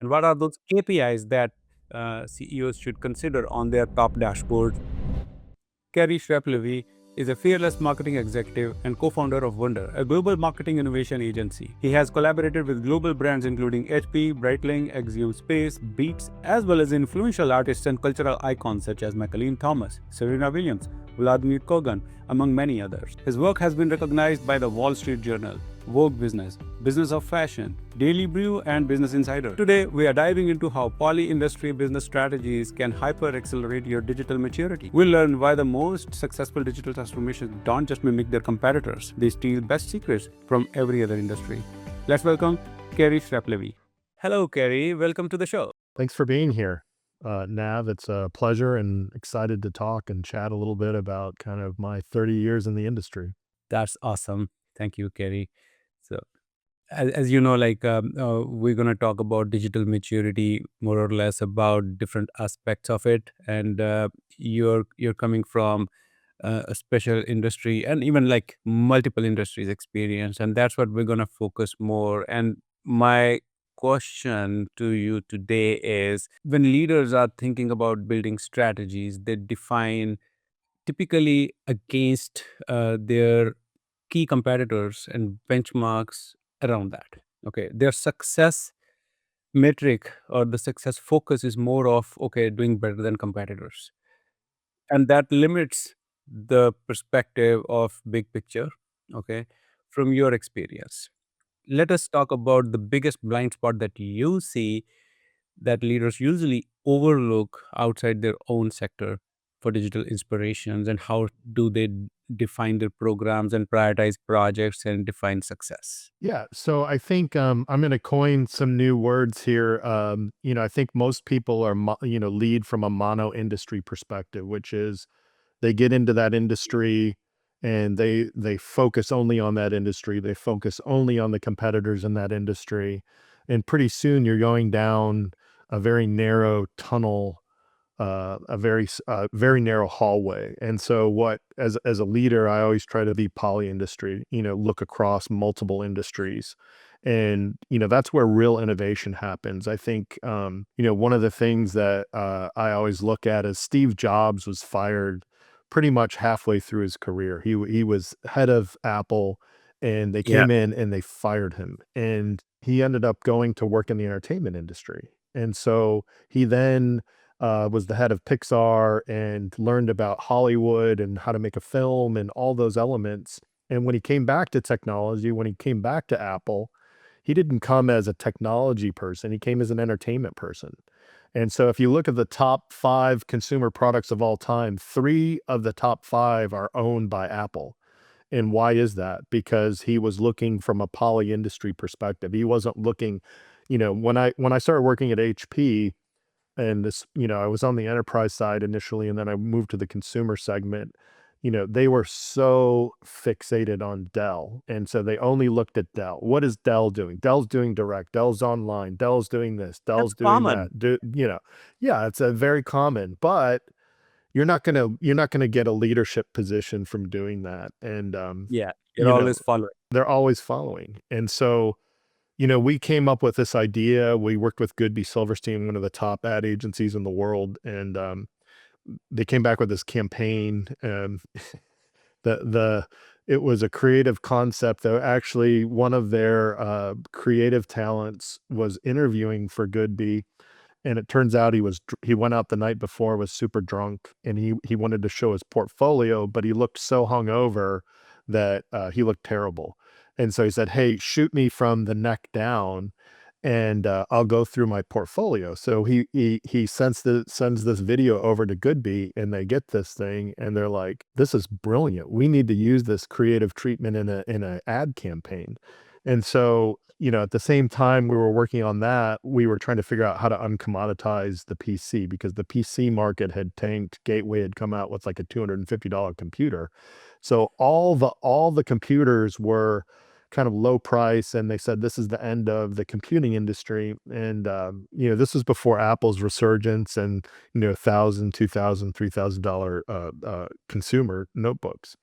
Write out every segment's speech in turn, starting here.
And what are those KPIs that CEOs should consider on their top dashboard? Kerry Chrapliwy is a fearless marketing executive and co-founder of WOND3R, a global marketing innovation agency. He has collaborated with global brands including HP, Breitling, Axiom Space, Beats, as well as influential artists and cultural icons such as Maclean Thomas, Serena Williams, Vladimir Kogan, among many others. His work has been recognized by the Wall Street Journal, Vogue Business, Business of Fashion, Daily Brew, and Business Insider. Today, we are diving into how poly-industry business strategies can hyper-accelerate your digital maturity. We'll learn why the most successful digital transformations don't just mimic their competitors, they steal best secrets from every other industry. Let's welcome Kerry Chrapliwy. Hello, Kerry. Welcome to the show. Thanks for being here, Nav. It's a pleasure and excited to talk and chat a little bit about kind of my 30 years in the industry. That's awesome. Thank you, Kerry. So, as you know, we're going to talk about digital maturity, more or less about different aspects of it. And you're coming from a special industry and even like multiple industries experience, and that's what we're going to focus more. And my question to you today is, when leaders are thinking about building strategies, they define typically against their key competitors and benchmarks around that. Okay, their success metric or the success focus is more of, okay, doing better than competitors, and that limits the perspective of big picture. Okay, from your experience, let us talk about the biggest blind spot that you see that leaders usually overlook outside their own sector for digital inspirations, and how do they define their programs and prioritize projects and define success? Yeah, so I think I'm going to coin some new words here. I think most people are, lead from a mono industry perspective, which is they get into that industry and they focus only on that industry. They focus only on the competitors in that industry, and pretty soon you're going down a very narrow tunnel, very narrow hallway. And so, what as a leader, I always try to be poly industry. Look across multiple industries, and that's where real innovation happens. I think one of the things that I always look at is Steve Jobs was fired pretty much halfway through his career. He was head of Apple, and they Yeah. came in and they fired him, and he ended up going to work in the entertainment industry. And so he then was the head of Pixar and learned about Hollywood and how to make a film and all those elements. And when he came back to technology, when he came back to Apple, he didn't come as a technology person, he came as an entertainment person. And so if you look at the top 5 consumer products of all time, 3 of the top 5 are owned by Apple. And why is that? Because he was looking from a poly industry perspective. He wasn't looking, when I started working at HP, and this, I was on the enterprise side initially, and then I moved to the consumer segment. They were so fixated on Dell, and so they only looked at Dell. What is Dell doing? Dell's doing direct, Dell's online, Dell's doing this, That's Dell's doing common. that. Yeah, it's a very common, but you're not gonna get a leadership position from doing that. And Yeah, you're you know, always following. they're always following. And so we came up with this idea. We worked with Goodby Silverstein, one of the top ad agencies in the world, and they came back with this campaign. The It was a creative concept, though. Actually, one of their creative talents was interviewing for Goodby, and it turns out he went out the night before, was super drunk, and he wanted to show his portfolio, but he looked so hungover that he looked terrible. And so he said, "Hey, shoot me from the neck down, and I'll go through my portfolio." So he sends this video over to Goodby, and they get this thing, and they're like, "This is brilliant. We need to use this creative treatment in a ad campaign." And so, at the same time we were working on that, we were trying to figure out how to uncommoditize the PC, because the PC market had tanked. Gateway had come out with like a $250 computer. So all the computers were kind of low price, and they said this is the end of the computing industry. And this was before Apple's resurgence and thousand, $2,000, $3,000 consumer notebooks.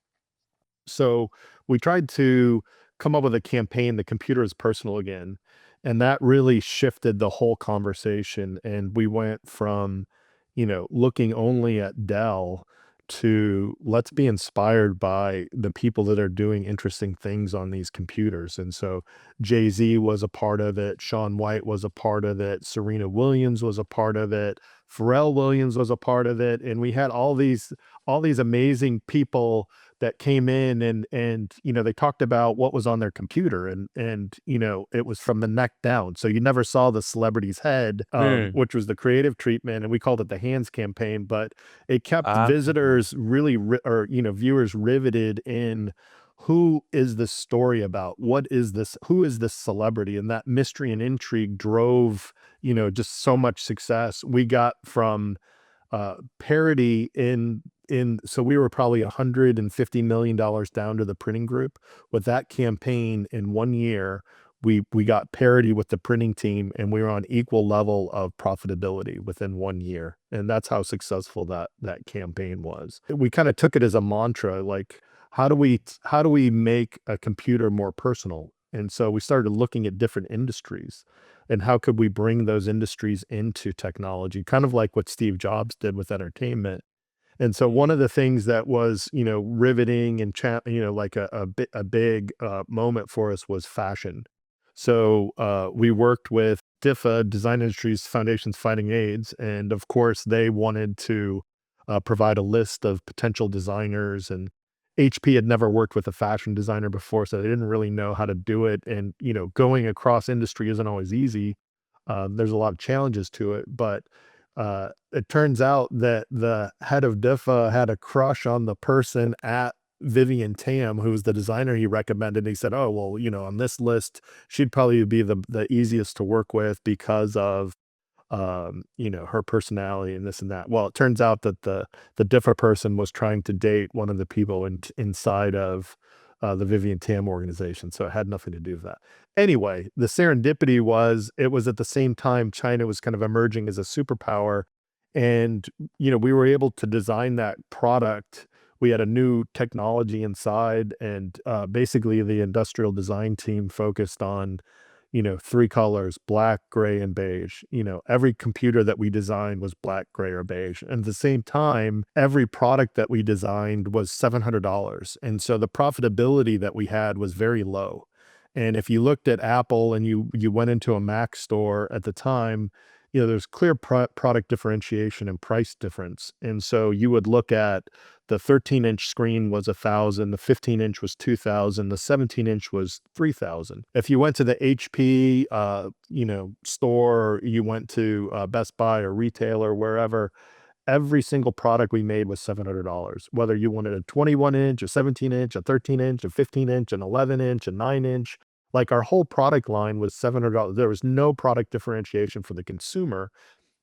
So we tried to come up with a campaign, "The computer is personal again." And that really shifted the whole conversation. And we went from, looking only at Dell to let's be inspired by the people that are doing interesting things on these computers. And so Jay-Z was a part of it, Shaun White was a part of it, Serena Williams was a part of it, Pharrell Williams was a part of it, and we had all these amazing people that came in, and they talked about what was on their computer, and it was from the neck down, so you never saw the celebrity's head, Mm. which was the creative treatment, and we called it the hands campaign, but it kept Ah, visitors really or viewers riveted in who is this story about, what is this, who is this celebrity, and that mystery and intrigue drove just so much success. We got from parity in so we were probably $150 million down to the printing group. With that campaign in 1 year, we got parity with the printing team, and we were on equal level of profitability within 1 year. And that's how successful that campaign was. We kind of took it as a mantra, like how do we make a computer more personal? And so we started looking at different industries and how could we bring those industries into technology, kind of like what Steve Jobs did with entertainment. And so one of the things that was, riveting and like a big moment for us was fashion. So we worked with DIFA, Design Industries Foundations Fighting AIDS, and of course they wanted to provide a list of potential designers. And HP had never worked with a fashion designer before, so they didn't really know how to do it. And going across industry isn't always easy. There's a lot of challenges to it, but it turns out that the head of DIFA had a crush on the person at Vivian Tam, who was the designer he recommended. He said, "Oh, well, on this list, she'd probably be the easiest to work with because of her personality and this and that." Well, it turns out that the differ person was trying to date one of the people inside of the Vivian Tam organization, so it had nothing to do with that. Anyway, the serendipity was it was at the same time China was kind of emerging as a superpower, and we were able to design that product. We had a new technology inside, and basically the industrial design team focused on three colors: black, gray, and beige. Every computer that we designed was black, gray, or beige. And at the same time, every product that we designed was $700. And so the profitability that we had was very low. And if you looked at Apple and you went into a Mac store at the time, there's clear product differentiation and price difference. And so you would look at the 13-inch screen was 1,000, the 15-inch was 2,000, the 17-inch was 3,000. If you went to the HP, store, or you went to Best Buy or retailer, wherever, every single product we made was $700. Whether you wanted a 21-inch, a 17-inch, a 13-inch, a 15-inch, an 11-inch, a 9-inch, like our whole product line was $700. There was no product differentiation for the consumer.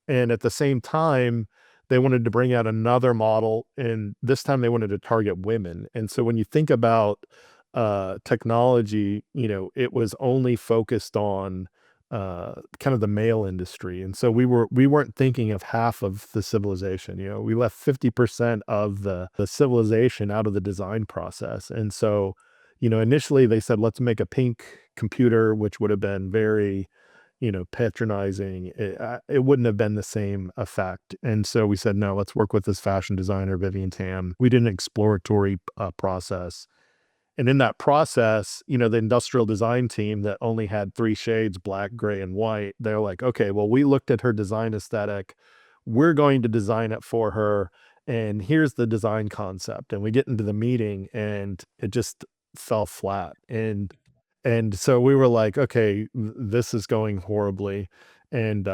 And at the same time, they wanted to bring out another model, and this time they wanted to target women. And so when you think about technology, it was only focused on kind of the male industry. And so we weren't thinking of half of the civilization. We left 50% of the civilization out of the design process. And so, initially they said, let's make a pink computer, which would have been very patronizing. It wouldn't have been the same effect. And so we said, no, let's work with this fashion designer, Vivian Tam. We did an exploratory process. And in that process, the industrial design team that only had three shades, black, gray, and white, they're like, okay, well, we looked at her design aesthetic. We're going to design it for her. And here's the design concept. And we get into the meeting and it just fell flat. And so we were like, okay, this is going horribly. And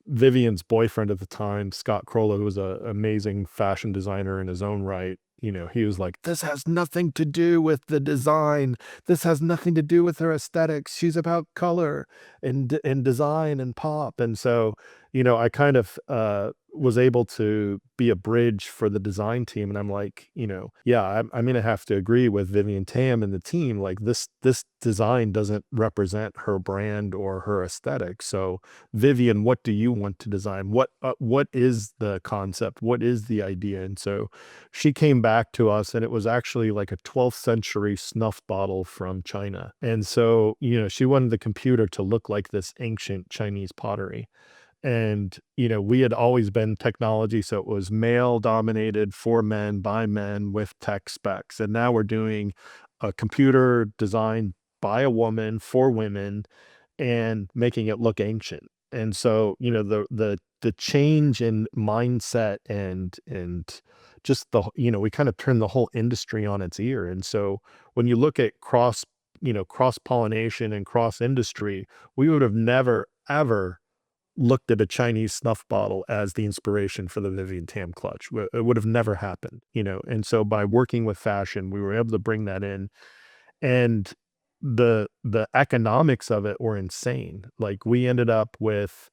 Vivian's boyfriend at the time, Scott Krolla, who was an amazing fashion designer in his own right, he was like, this has nothing to do with the design. This has nothing to do with her aesthetics. She's about color and design and pop. And so, I kind of was able to be a bridge for the design team. And I'm like, yeah, I'm going to have to agree with Vivian Tam and the team. Like this design doesn't represent her brand or her aesthetic. So Vivian, what do you want to design? What is the concept? What is the idea? And so she came back to us, and it was actually like a 12th century snuff bottle from China. And so, she wanted the computer to look like this ancient Chinese pottery. And, we had always been technology. So it was male dominated, for men, by men, with tech specs. And now we're doing a computer designed by a woman for women and making it look ancient. And so, the change in mindset and just we kind of turned the whole industry on its ear. And so when you look at cross pollination and cross industry, we would have never ever looked at a Chinese snuff bottle as the inspiration for the Vivian Tam clutch. It would have never happened. And so by working with fashion, we were able to bring that in, and the economics of it were insane. Like, we ended up with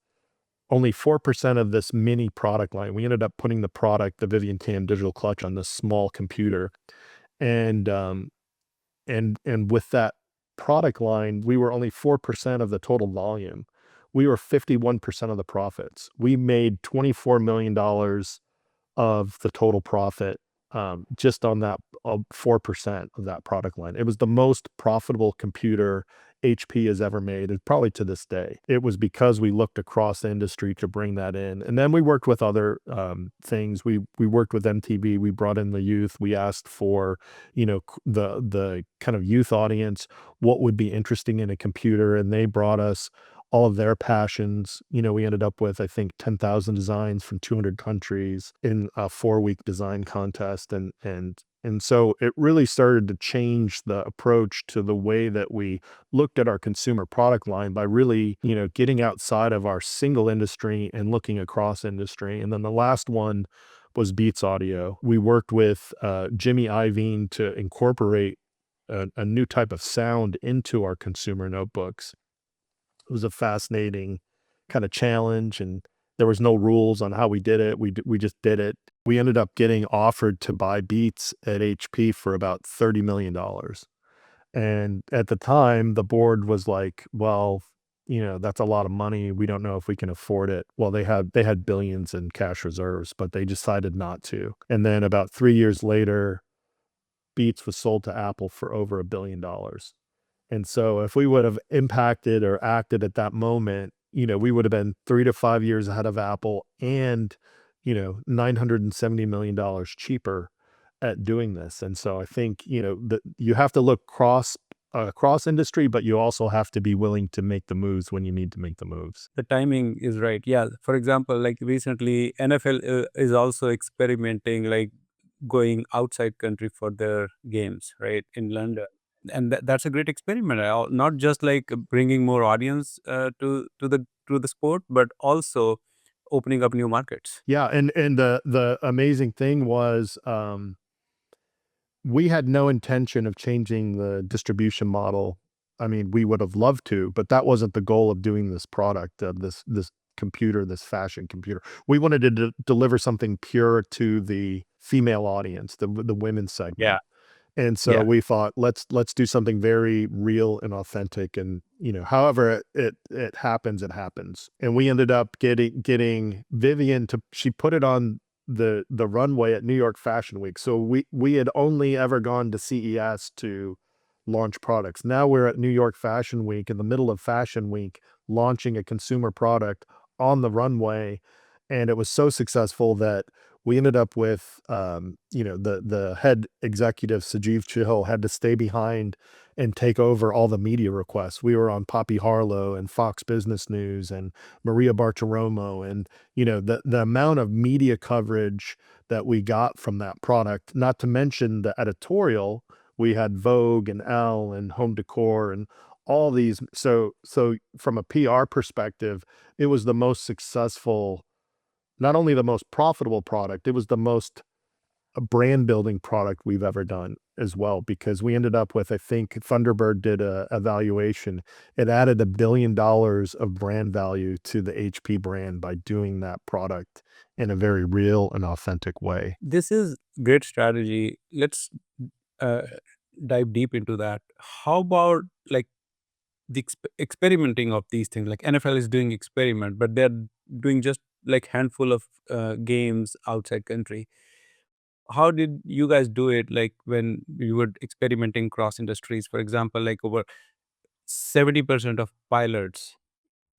only 4% of this mini product line. We ended up putting the Vivian Tam digital clutch, on this small computer. And and with that product line, we were only 4% of the total volume. We were 51% of the profits. We made $24 million of the total profit, just on that 4% of that product line. It was the most profitable computer HP has ever made, and probably to this day. It was because we looked across the industry to bring that in. And then we worked with other things. We worked with MTV. We brought in the youth. We asked for, the kind of youth audience, what would be interesting in a computer, and they brought us all of their passions. We ended up with, I think, 10,000 designs from 200 countries in a 4-week design contest. And so it really started to change the approach to the way that we looked at our consumer product line, by really, getting outside of our single industry and looking across industry. And then the last one was Beats Audio. We worked with Jimmy Iovine to incorporate a new type of sound into our consumer notebooks. It was a fascinating kind of challenge, and there was no rules on how we did it. We just did it. We ended up getting offered to buy Beats at HP for about $30 million. And at the time, the board was like, well, that's a lot of money. We don't know if we can afford it. Well, they had billions in cash reserves, but they decided not to. And then about 3 years later, Beats was sold to Apple for over $1 billion. And so if we would have impacted or acted at that moment, we would have been 3 to 5 years ahead of Apple, and, $970 million cheaper at doing this. And so I think, that you have to look cross industry, but you also have to be willing to make the moves when you need to make the moves. The timing is right. Yeah. For example, like recently, NFL is also experimenting, like going outside country for their games, right, in London. And that's a great experiment. Not just like bringing more audience to the sport, but also opening up new markets. Yeah, and the amazing thing was, we had no intention of changing the distribution model. I mean, we would have loved to, but that wasn't the goal of doing this product, this computer, this fashion computer. We wanted to deliver something pure to the female audience, the women's segment. Yeah. And so Yeah. we thought, let's do something very real and authentic. And, however it happens, it happens. And we ended up getting Vivian she put it on the runway at New York Fashion Week. So we had only ever gone to CES to launch products. Now we're at New York Fashion Week, in the middle of Fashion Week, launching a consumer product on the runway. And it was so successful that we ended up with, the head executive, Sajeev Chihal, had to stay behind and take over all the media requests. We were on Poppy Harlow and Fox Business News and Maria Bartiromo. And, the amount of media coverage that we got from that product, not to mention the editorial. We had Vogue and Elle and Home Decor and all these. So from a PR perspective, it was the most successful, not only the most profitable product, it was the most a brand building product we've ever done as well, because we ended up with, I think Thunderbird did a evaluation. It added $1 billion of brand value to the HP brand by doing that product in a very real and authentic way. This is great strategy. Let's uh, dive deep into that. How about like the experimenting of these things? Like NFL is doing experiment, but they're doing just like handful of games outside country. How did you guys do it? Like when you were experimenting cross industries, for example, like over 70% of pilots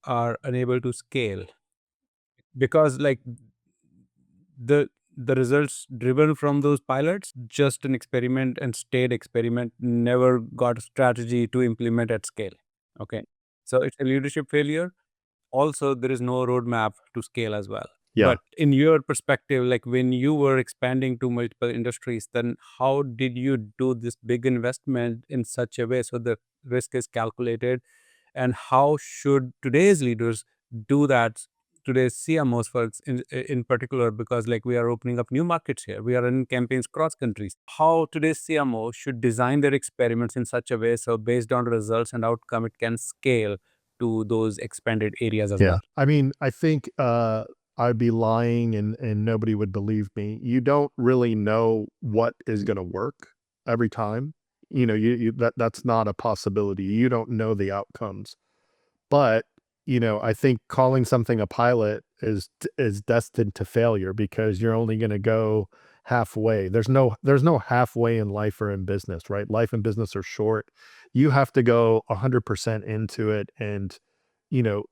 are unable to scale because like the the results driven from those pilots just an experiment and stayed experiment, never got a strategy to implement at scale. Okay, so it's a leadership failure. Also there is no roadmap to scale as well. Yeah. But in your perspective, like when you were expanding to multiple industries, then how did you do this big investment in such a way so the risk is calculated? And how should today's leaders do that, today's CMOs folks in particular, because like we are opening up new markets here, we are in campaigns cross countries. How today's CMO should design their experiments in such a way so based on results and outcome it can scale to those expanded areas as Yeah. well? I mean, I think, I'd be lying and nobody would believe me. You don't really know what is gonna work every time. That's not a possibility. You don't know the outcomes. But, I think calling something a pilot is destined to failure because you're only gonna go halfway. There's no halfway in life or in business, right? Life and business are short. You have to go 100% into it and, you know,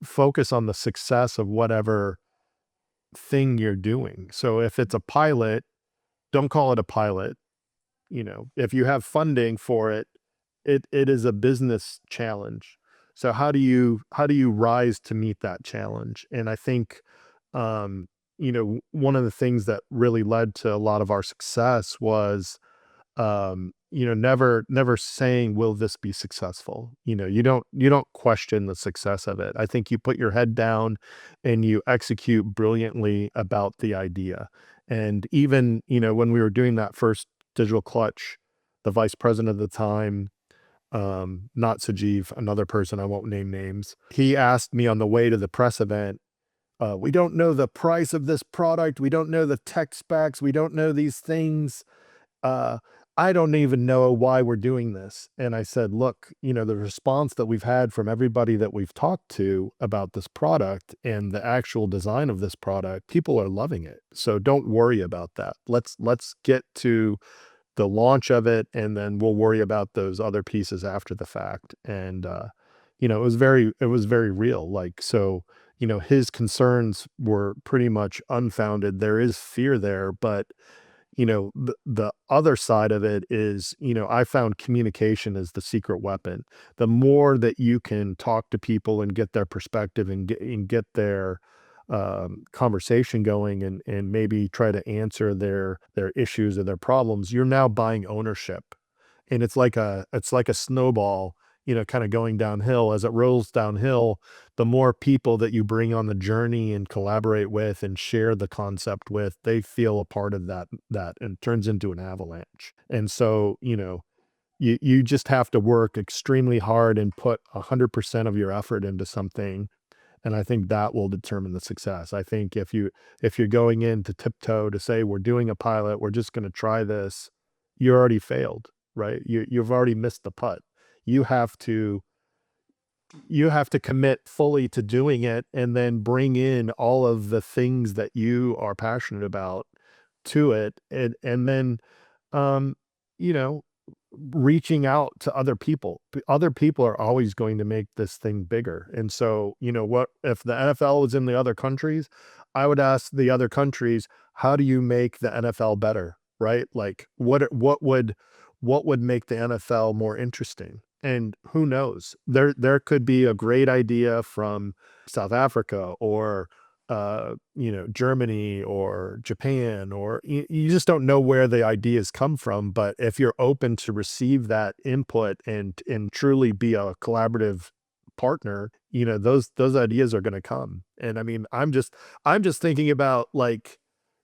focus on the success of whatever thing you're doing. So if it's a pilot, don't call it a pilot. If you have funding for it, it is a business challenge. So how do you rise to meet that challenge? And I think one of the things that really led to a lot of our success was never saying, will this be successful? You don't question the success of it. I think you put your head down and you execute brilliantly about the idea. And even, when we were doing that first digital clutch, the vice president at the time, not Sajeev, another person, I won't name names, he asked me on the way to the press event, we don't know the price of this product, we don't know the tech specs, we don't know these things, uh, I don't even know why we're doing this. And I said, look, the response that we've had from everybody that we've talked to about this product and the actual design of this product, people are loving it. So don't worry about that. Let's get to the launch of it, and then we'll worry about those other pieces after the fact. And it was very real. Like, so, his concerns were pretty much unfounded. There is fear there, but the other side of it is, I found communication is the secret weapon. The more that you can talk to people and get their perspective and get their conversation going and maybe try to answer their issues or their problems, you're now buying ownership. And it's like a snowball, kind of going downhill. As it rolls downhill, the more people that you bring on the journey and collaborate with and share the concept with, they feel a part of that and it turns into an avalanche. And so, you just have to work extremely hard and put 100% of your effort into something, and I think that will determine the success. I think if you're going in to tiptoe to say, we're doing a pilot, we're just going to try this, you already failed, right? You've already missed the putt. You have to you have to commit fully to doing it and then bring in all of the things that you are passionate about to it, and then um you know reaching out to other people. Other people are always going to make this thing bigger. And so, what if the NFL was in the other countries? I would ask the other countries, how do you make the NFL better? Right? Like what would make the NFL more interesting? And who knows? There could be a great idea from South Africa or Germany or Japan, or you just don't know where the ideas come from. But if you're open to receive that input and truly be a collaborative partner, those ideas are going to come. And I mean, I'm just thinking about, like,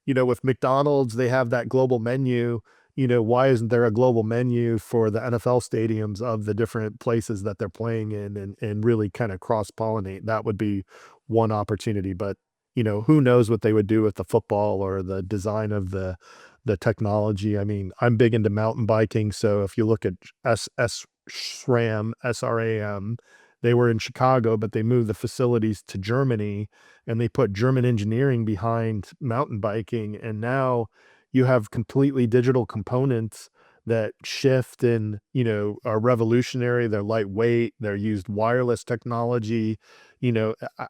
With McDonald's, they have that global menu. Why isn't there a global menu for the NFL stadiums of the different places that they're playing in, and really kind of cross-pollinate? That would be one opportunity, but who knows what they would do with the football or the design of the technology. I mean, I'm big into mountain biking, so if you look at SRAM, they were in Chicago, but they moved the facilities to Germany, and they put German engineering behind mountain biking, and now you have completely digital components that shift and are revolutionary. They're lightweight. They're used wireless technology.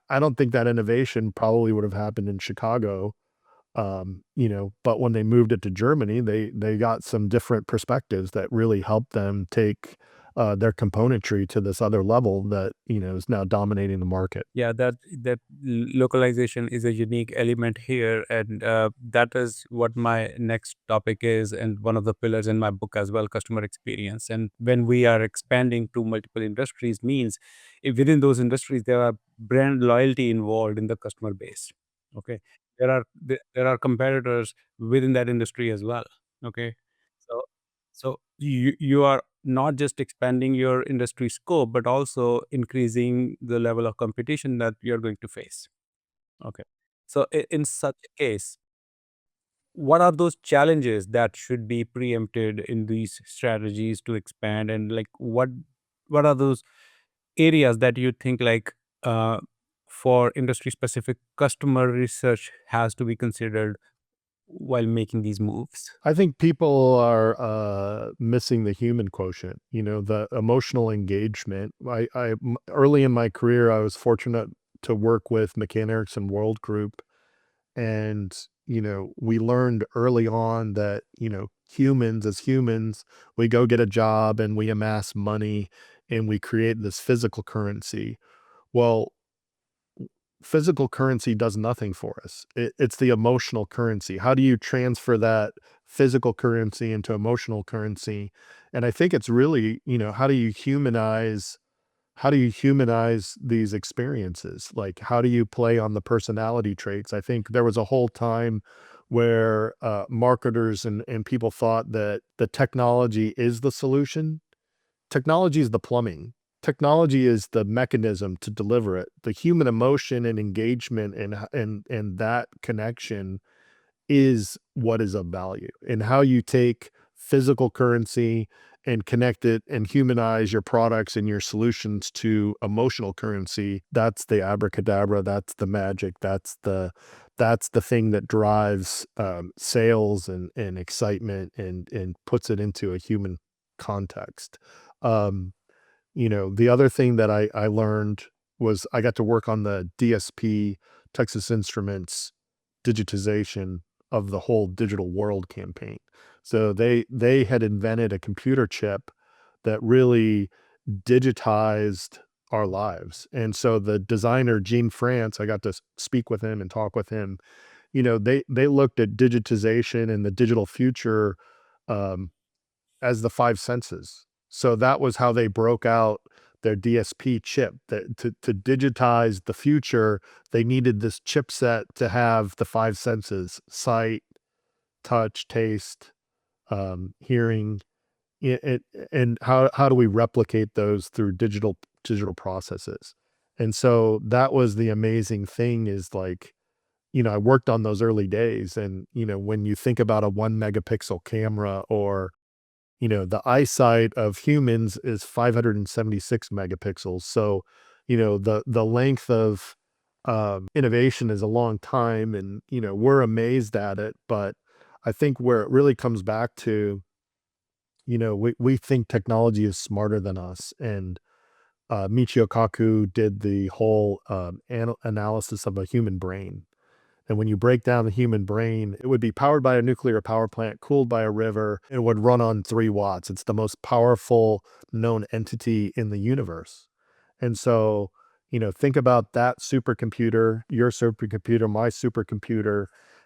I don't think that innovation probably would have happened in Chicago, but when they moved it to Germany, they got some different perspectives that really helped them take their componentry to this other level that is now dominating the market. Yeah, localization is a unique element here, and that is what my next topic is, and one of the pillars in my book as well, customer experience. And when we are expanding to multiple industries, means if within those industries there are brand loyalty involved in the customer base. Okay, there are competitors within that industry as well. Okay, so you are not just expanding your industry scope, but also increasing the level of competition that you're going to face. Okay. So in such a case, what are those challenges that should be preempted in these strategies to expand? And like what are those areas that you think like uh, for industry specific customer research has to be considered while making these moves? I think people are missing the human quotient, the emotional engagement. Early in my career, I was fortunate to work with McCann Erickson World Group, and we learned early on that humans, as humans, we go get a job and we amass money and we create this physical currency. Well, physical currency does nothing for us. It's the emotional currency. How do you transfer that physical currency into emotional currency? And I think it's really, how do you humanize these experiences? Like, how do you play on the personality traits? I think there was a whole time where marketers and people thought that the technology is the solution. Technology is the plumbing. Technology is the mechanism to deliver it. The human emotion and engagement and that connection is what is of value, and how you take physical currency and connect it and humanize your products and your solutions to emotional currency. That's the abracadabra. That's the magic. That's the thing that drives sales and excitement and puts it into a human context. Um, the other thing that I learned was I got to work on the DSP, Texas Instruments digitization of the whole digital world campaign. So they had invented a computer chip that really digitized our lives. And so the designer Gene France, I got to speak with him and talk with him. They looked at digitization and the digital future um, as the five senses. So that was how they broke out their DSP chip. That to digitize the future, they needed this chipset to have the five senses: sight, touch, taste, hearing. And how do we replicate those through digital processes? And so that was the amazing thing, is like, I worked on those early days, and when you think about a 1 megapixel camera, or the eyesight of humans is 576 megapixels. So, the length of innovation is a long time, and we're amazed at it. But I think where it really comes back to, we think technology is smarter than us, and Michio Kaku did the whole analysis of a human brain. And when you break down the human brain, it would be powered by a nuclear power plant, cooled by a river, and would run on 3 watts. It's the most powerful known entity in the universe. And so, think about that supercomputer, your supercomputer, my supercomputer.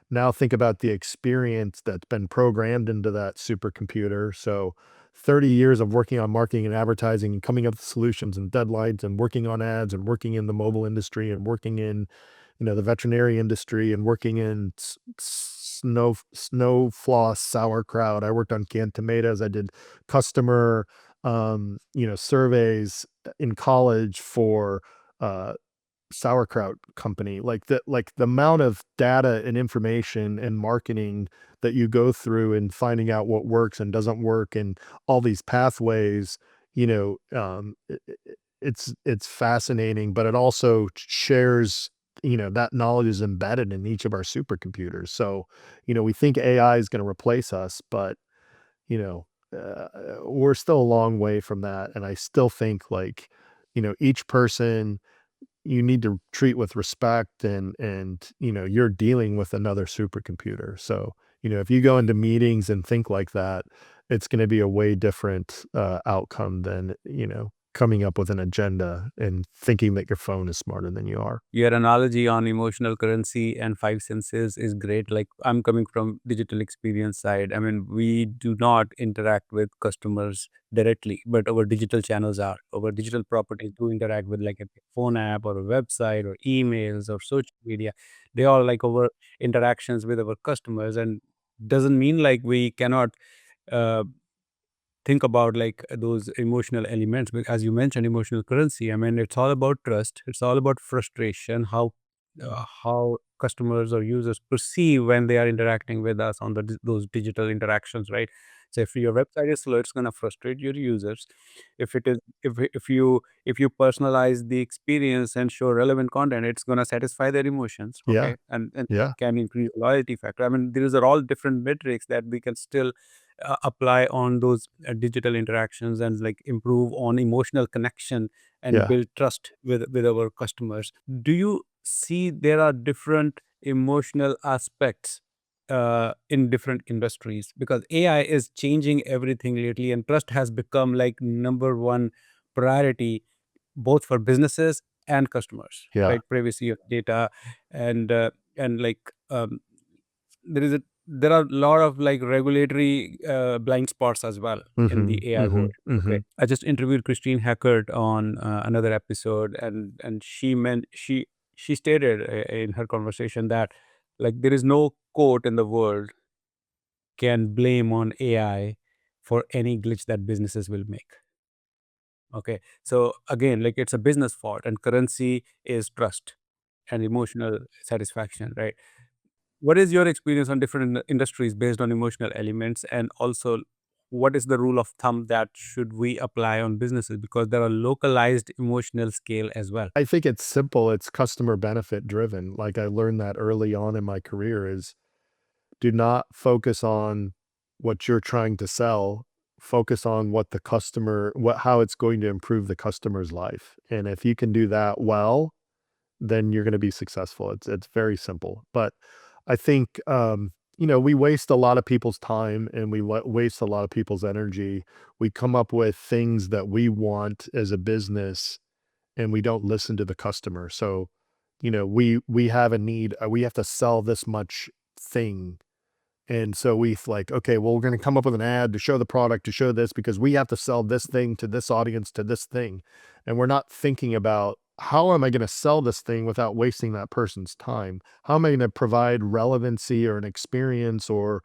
Now think about the experience that's been programmed into that supercomputer. So 30 years of working on marketing and advertising and coming up with solutions and deadlines and working on ads and working in the mobile industry and working in the veterinary industry and working in snow floss sauerkraut. I worked on canned tomatoes. I did customer, surveys in college for, uh, sauerkraut company. Like the amount of data and information and marketing that you go through and finding out what works and doesn't work and all these pathways, it's fascinating, but it also shares, that knowledge is embedded in each of our supercomputers. So, we think AI is going to replace us, but you know, we're still a long way from that. And I still think, like, each person you need to treat with respect, and you're dealing with another supercomputer. So, if you go into meetings and think like that, it's going to be a way different outcome than, coming up with an agenda and thinking that your phone is smarter than you are. Your analogy on emotional currency and five senses is great. Like, I'm coming from digital experience side. I mean, we do not interact with customers directly, but our digital channels are. Our digital properties do interact with like a phone app or a website or emails or social media. They all like our interactions with our customers, and doesn't mean like we cannot uh, think about like those emotional elements. But as you mentioned, emotional currency, I mean, it's all about trust, it's all about frustration, how customers or users perceive when they are interacting with us on those digital interactions, right? So if your website is slow, it's going to frustrate your users. If it is, if you personalize the experience and show relevant content, it's going to satisfy their emotions, Yeah. okay, and Yeah. can increase loyalty factor. I mean, these are all different metrics that we can still apply on those digital interactions and like improve on emotional connection and Yeah. build trust with our customers. Do you see there are different emotional aspects in different industries? Because AI is changing everything lately, and trust has become like number one priority both for businesses and customers, Yeah. right? Privacy of data, and like there are a lot of like regulatory blind spots as well in the Mhm. AI world. Mhm. Okay, Mhm. I just interviewed Christine Hackert on another episode, and she stated in her conversation that like there is no court in the world can blame on AI for any glitch that businesses will make. Okay, so again, like it's a business fault, and currency is trust and emotional satisfaction, right? What is your experience on different industries based on emotional elements? And also, what is the rule of thumb that should we apply on businesses? Because there are localized emotional scale as well. I think it's simple. It's customer benefit driven. Like, I learned that early on in my career is, do not focus on what you're trying to sell. Focus on what the customer, how it's going to improve the customer's life. And if you can do that well, then you're going to be successful. It's very simple. But I think, we waste a lot of people's time, and we waste a lot of people's energy. We come up with things that we want as a business, and we don't listen to the customer. So, we have a need. We have to sell this much thing, and so like, okay, well, we're going to come up with an ad to show the product, to show this, because we have to sell this thing to this audience, to this thing. And we're not thinking about, how am I going to sell this thing without wasting that person's time? How am I going to provide relevancy or an experience or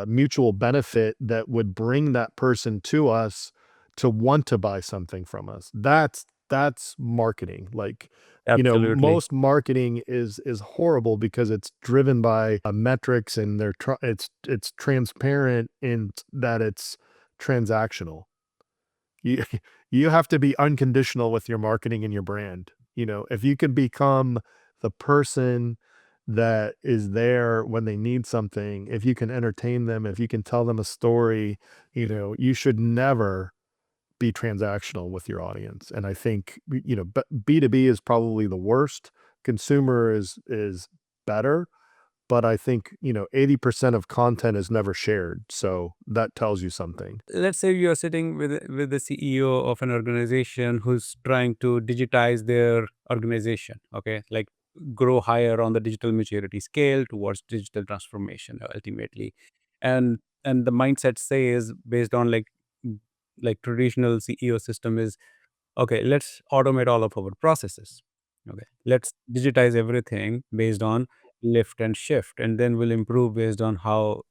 mutual benefit that would bring that person to us to want to buy something from us? That's marketing. Like, Absolutely. most marketing is horrible because it's driven by metrics, and it's transparent in that it's transactional. You you have to be unconditional with your marketing and your brand. If you can become the person that is there when they need something, if you can entertain them, if you can tell them a story, you should never be transactional with your audience. And I think, but B2B is probably the worst. Consumer is better, but I think, 80% of content is never shared. So that tells you something. Let's say you're sitting with the CEO of an organization who's trying to digitize their organization, okay? Like grow higher on the digital maturity scale towards digital transformation ultimately. And the mindset says based on like traditional CEO system is, okay, let's automate all of our processes. Okay, let's digitize everything based on lift and shift, and then we'll improve based on how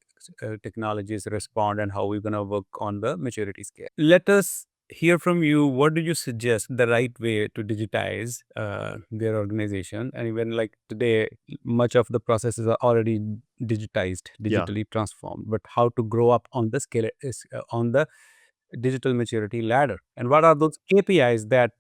technologies respond and how we're going to work on the maturity scale. Let us hear from you. What do you suggest the right way to digitize their organization? And even like today, much of the processes are already digitized, Yeah. digitally transformed, but how to grow up on the scale is on the digital maturity ladder, and what are those KPIs that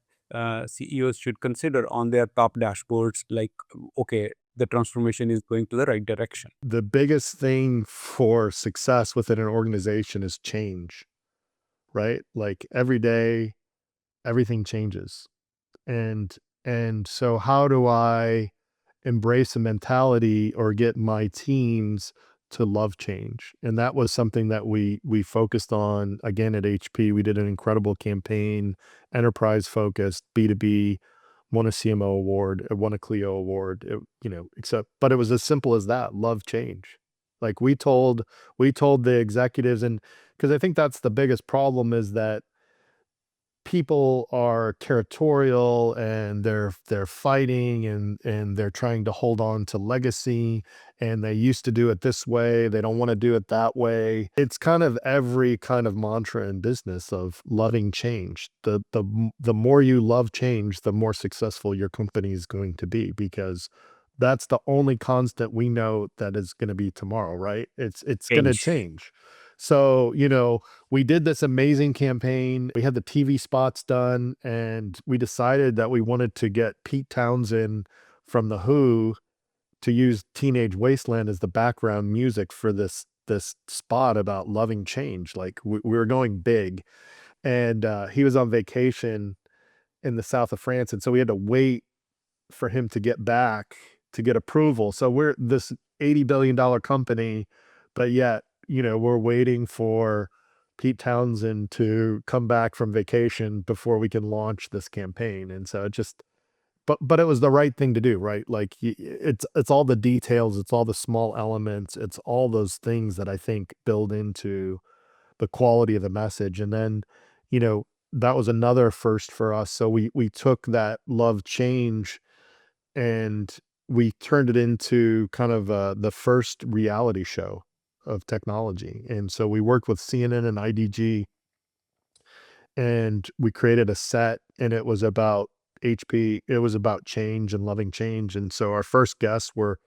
CEOs should consider on their top dashboards, like, okay, the transformation is going to the right direction. The biggest thing for success within an organization is change, right? Like every day, everything changes. And and so how do I embrace a mentality or get my teams to love change? And that was something that we focused on again at HP. We did an incredible campaign, enterprise focused, B2B, won a CMO award, won a Clio award, except but it was as simple as that, love change. Like we told the executives, and because I think that's the biggest problem is that people are territorial and they're fighting and they're trying to hold on to legacy, and they used to do it this way, they don't want to do it that way. It's kind of every kind of mantra in business of loving change. The more you love change, the more successful your company is going to be, because that's the only constant we know that is going to be tomorrow, right? It's going to Change. change. So, we did this amazing campaign. We had the TV spots done, and we decided that we wanted to get Pete Townsend from The Who to use Teenage Wasteland as the background music for this spot about loving change. Like we were going big, and he was on vacation in the south of France, and so we had to wait for him to get back to get approval. So we're this $80 billion company, but yet, we're waiting for Pete Townsend to come back from vacation before we can launch this campaign. And so it just, but it was the right thing to do, right? Like it's all the details, it's all the small elements, it's all those things that I think build into the quality of the message. And then, you know, that was another first for us. So we took that love change and we turned it into kind of the first reality show of technology. And so we worked with CNN and IDG, and we created a set, and it was about HP. It was about change and loving change. And so our first guests were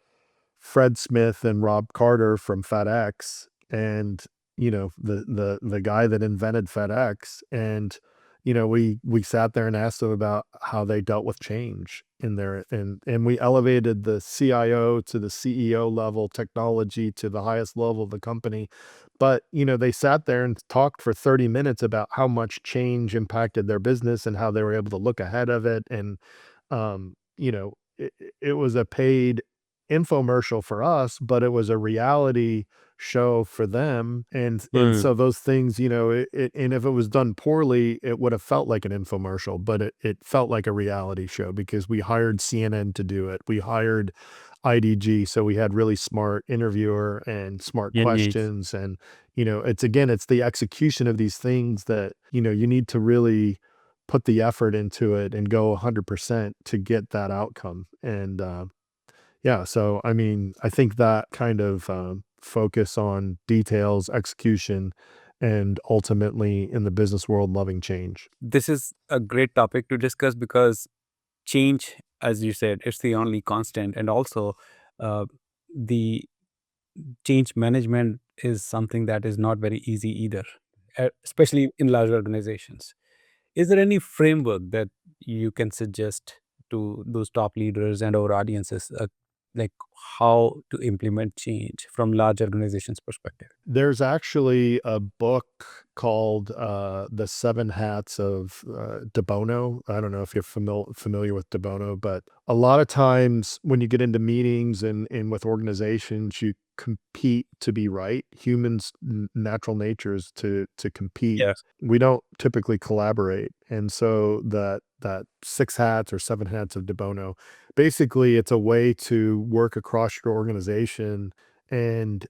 Fred Smith and Rob Carter from FedEx, and the guy that invented FedEx. And we sat there and asked them about how they dealt with change in there, and we elevated the CIO to the CEO level, technology to the highest level of the company. But they sat there and talked for 30 minutes about how much change impacted their business and how they were able to look ahead of it. And it was a paid infomercial for us, but it was a reality show for them. And Hmm. so those things, and if it was done poorly, it would have felt like an infomercial, but it felt like a reality show because we hired CNN to do it. We hired IDG, so we had really smart interviewer and smart Yes. questions. And it's the execution of these things that you need to really put the effort into it and go 100% to get that outcome. And yeah, so I mean, I think that kind of focus on details, execution, and ultimately in the business world, loving change. This is a great topic to discuss because change, as you said, it's the only constant, and also uh, the change management is something that is not very easy either, especially in large organizations. Is there any framework that you can suggest to those top leaders and our audiences, like how to implement change from large organizations' perspective? There's actually a book called The Seven Hats of De Bono. I don't know if you're familiar with De Bono, but a lot of times when you get into meetings and with organizations, you compete to be right. Humans' natural nature is to compete. Yes. We don't typically collaborate. And so that six hats or seven hats of De Bono, basically it's a way to work across your organization. And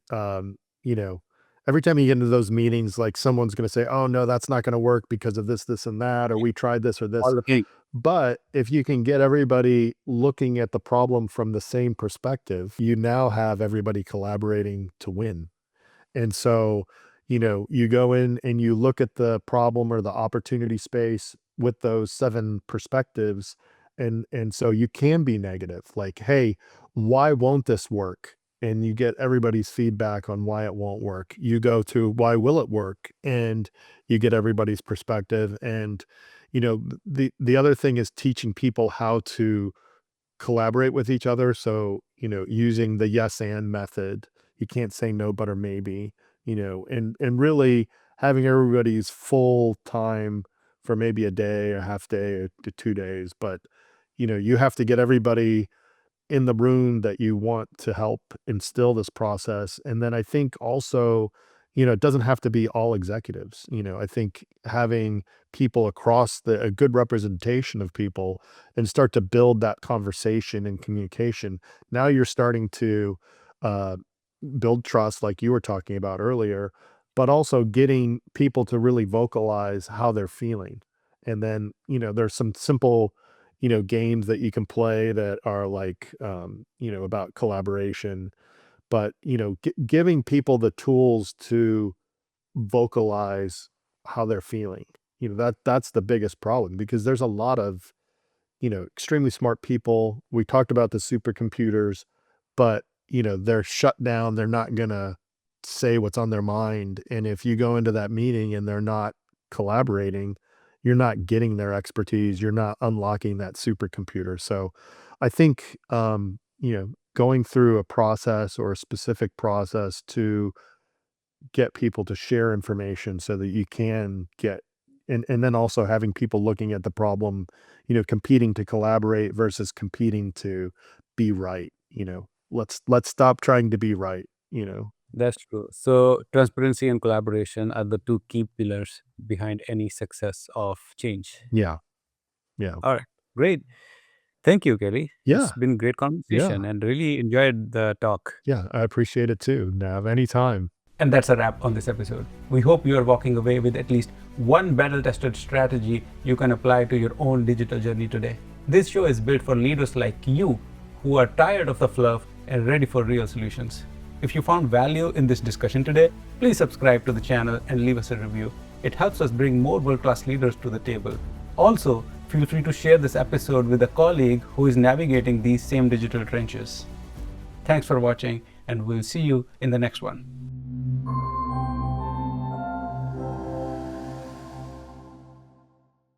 you know, every time you get into those meetings, like someone's going to say, "Oh no, that's not going to work because of this, this, and that," or "We tried this or this." All the thing. But if you can get everybody looking at the problem from the same perspective, you now have everybody collaborating to win. And so, you go in and you look at the problem or the opportunity space with those 7 perspectives, and so you can be negative, like, "Hey, why won't this work?" And you get everybody's feedback on why it won't work. You go to, "Why will it work?" And you get everybody's perspective, and, the other thing is teaching people how to collaborate with each other. So, using the yes and method, you can't say no, but or maybe, and really having everybody's full time for maybe a day, a half day, or to 2 days. But, you have to get everybody in the room that you want to help instill this process. And then I think also, it doesn't have to be all executives. I think having people across a good representation of people and start to build that conversation and communication. Now you're starting to uh, build trust, like you were talking about earlier, but also getting people to really vocalize how they're feeling. And then, there's some simple, games that you can play that are like, about collaboration, but, giving people the tools to vocalize how they're feeling. That's the biggest problem because there's a lot of, extremely smart people. We talked about the supercomputers, but, they're shut down. They're not gonna say what's on their mind. And if you go into that meeting and they're not collaborating, you're not getting their expertise. You're not unlocking that supercomputer. So I think, going through a process or a specific process to get people to share information so that you can get, and then also having people looking at the problem, competing to collaborate versus competing to be right. Let's stop trying to be right. That's true. So transparency and collaboration are the two key pillars behind any success of change. Yeah, yeah, All right, great. Thank you, Kelly. yeah, It's been great yeah, conversation and really enjoyed the talk. yeah. I appreciate it too, Nav. Anytime. And that's a wrap on this episode. We hope you are walking away with at least one battle tested strategy you can apply to your own digital journey today. This show is built for leaders like you who are tired of the fluff and ready for real solutions. If you found value in this discussion today, please subscribe to the channel and leave us a review. It helps us bring more world-class leaders to the table. Also, feel free to share this episode with a colleague who is navigating these same digital trenches. Thanks for watching, and we'll see you in the next one.